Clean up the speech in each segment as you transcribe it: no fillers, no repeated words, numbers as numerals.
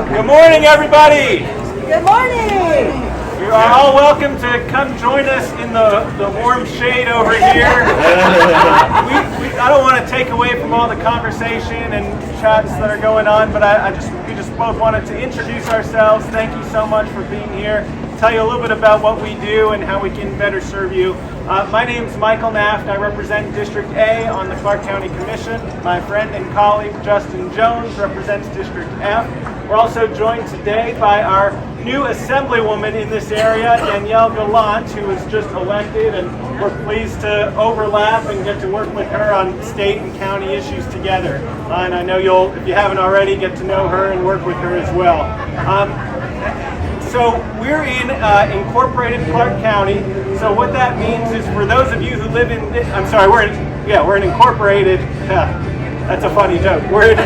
Good morning, everybody. Good morning. You are all welcome to come join us in the warm shade over here. I don't want to take away from all the conversation and chats that are going on, but we just both wanted to introduce ourselves. Thank you so much for being here. Tell you a little bit about what we do and how we can better serve you. My name is Michael Naft. I represent District A on the Clark County Commission. My friend and colleague Justin Jones represents District F. We're also joined today by our new Assemblywoman in this area, Danielle Gallant, who was just elected, and we're pleased to overlap and get to work with her on state and county issues together. And I know you'll, if you haven't already, get to know her and work with her as well. So we're in incorporated Clark County. So what that means is, for those of you who live in, we're in incorporated. That's a funny joke. We're in,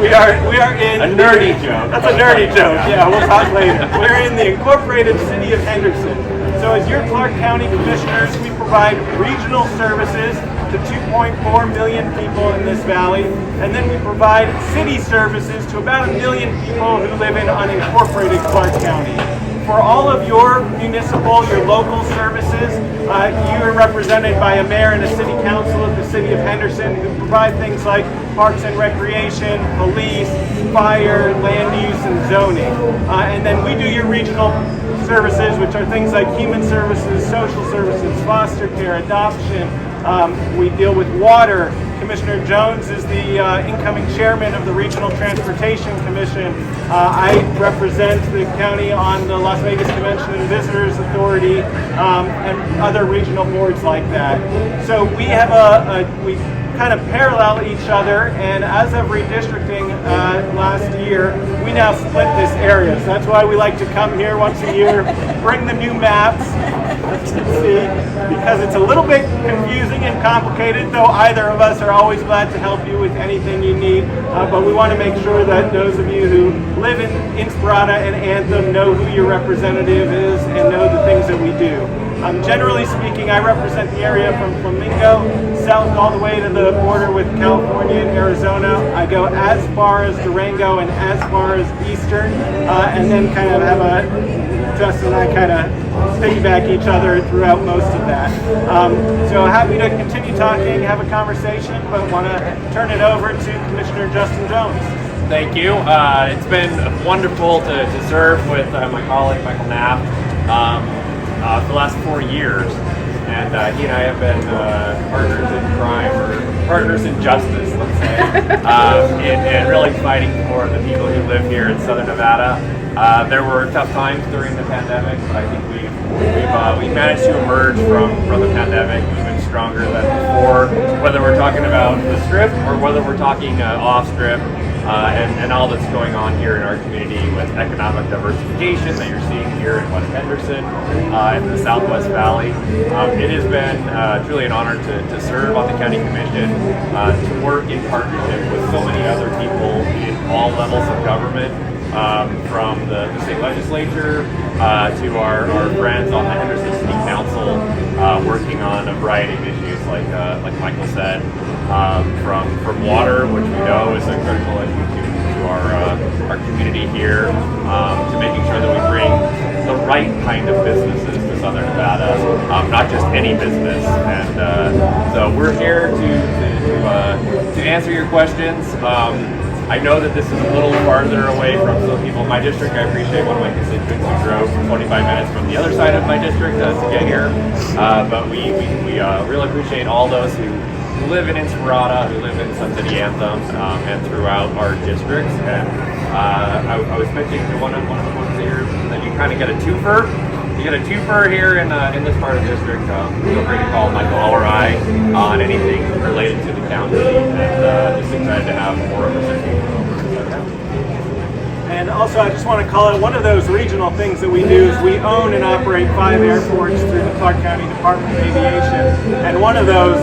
we are in a nerdy joke. That's a nerdy joke. Yeah, we'll talk later. We're in the incorporated city of Henderson. So as your Clark County commissioners, we provide regional services to 2.4 million people in this valley, and then we provide city services to about 1 million people who live in unincorporated Clark County. For all of your municipal, your local services, you are represented by a mayor and a city council of the city of Henderson who provide things like parks and recreation, police, fire, land use, and zoning. And then we do your regional services, which are things like human services, social services, foster care, adoption. We deal with water. Commissioner Jones is the incoming chairman of the Regional Transportation Commission. I represent the county on the Las Vegas Convention and Visitors Authority and other regional boards like that. So we have we kind of parallel each other, and as of redistricting last year, we now split this area. So that's why we like to come here once a year, bring the new maps, as you can see, because it's a little bit confusing and complicated, though either of us are always glad to help you with anything you need. But we want to make sure that those of you who live in Inspirada and Anthem know who your representative is and know the things that we do. Generally speaking, I represent the area from Flamingo south all the way to the border with California and Arizona. I go as far as Durango and as far as Eastern, and then kind of have Justin and I kind of piggyback each other throughout most of that. So happy to continue talking, have a conversation, but want to turn it over to Commissioner Justin Jones. Thank you. It's been wonderful to serve with my colleague Michael Naft for the last 4 years, and he and I have been partners in crime, or partners in justice, let's say, and really fighting for the people who live here in Southern Nevada. There were tough times during the pandemic, but I think we've managed to emerge from the pandemic even stronger than before, whether we're talking about the Strip or whether we're talking off Strip. And all that's going on here in our community with economic diversification that you're seeing here in West Henderson and the Southwest Valley. It has been truly an honor to serve on the County Commission, to work in partnership with so many other people in all levels of government, from the state legislature to our friends on the Henderson City Council, working on a variety of issues like Michael said, from water, which we know is a critical issue to our community here, to making sure that we bring the right kind of businesses to Southern Nevada, not just any business. And so we're here to answer your questions. I know that this is a little farther away from some people in my district. I appreciate one of my constituents who drove 25 minutes from the other side of my district to get here. But we really appreciate all those who live in Inspirada, who live in Sun City Anthem, and throughout our districts. And I was mentioning to one of the folks here that you kind of get a twofer. You get a twofer here in this part of the district. Feel free to call Michael or I on anything related to the county, and just excited to have more representation over the county. And also, I just want to call it one of those regional things that we do is we own and operate 5 airports through the Clark County Department of Aviation. And one of those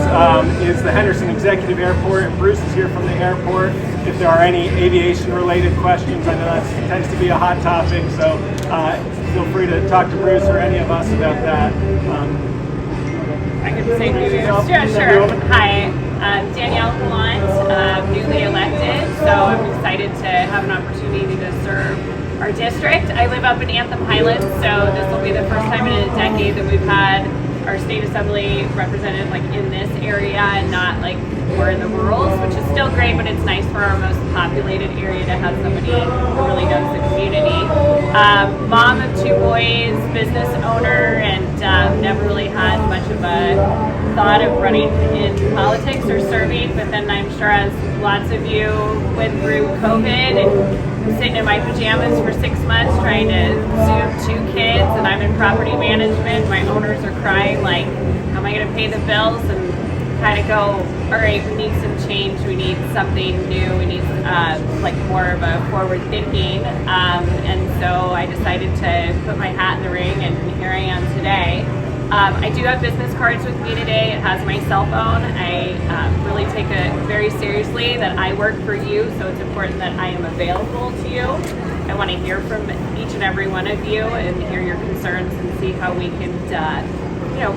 is the Henderson Executive Airport. And Bruce is here from the airport. If there are any aviation-related questions, I know that tends to be a hot topic. So feel free to talk to Bruce or any of us about that. I can say sure. Hi, Danielle Gallant, newly elected, so I'm excited to have an opportunity serve our district. I live up in Anthem Highlands, so this will be the first time in a decade that we've had our state assembly represented like in this area and not like more in the rurals, which is still great, but it's nice for our most populated area to have somebody who really knows the community. Mom of 2 boys, business owner, and never really had much of a thought of running in politics or serving, but then I'm sure as lots of you went through COVID and I'm sitting in my pajamas for 6 months trying to Zoom 2 kids, and I'm in property management. My owners are crying like, how am I going to pay the bills? And kind of go, all right, we need some change. We need something new. We need like more of a forward thinking. And so I decided to put my hat in the ring, and here I am today. I do have business cards with me today. It has my cell phone. I really take it very seriously that I work for you, so it's important that I am available to you. I want to hear from each and every one of you and hear your concerns and see how we can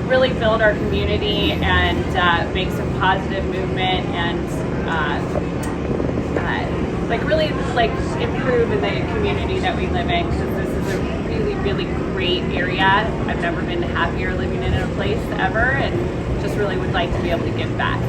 really build our community and make some positive movement and really improve in the community that we live in, because this is a really, really great area. I've never been happier living in a place ever, and just really would like to be able to give back.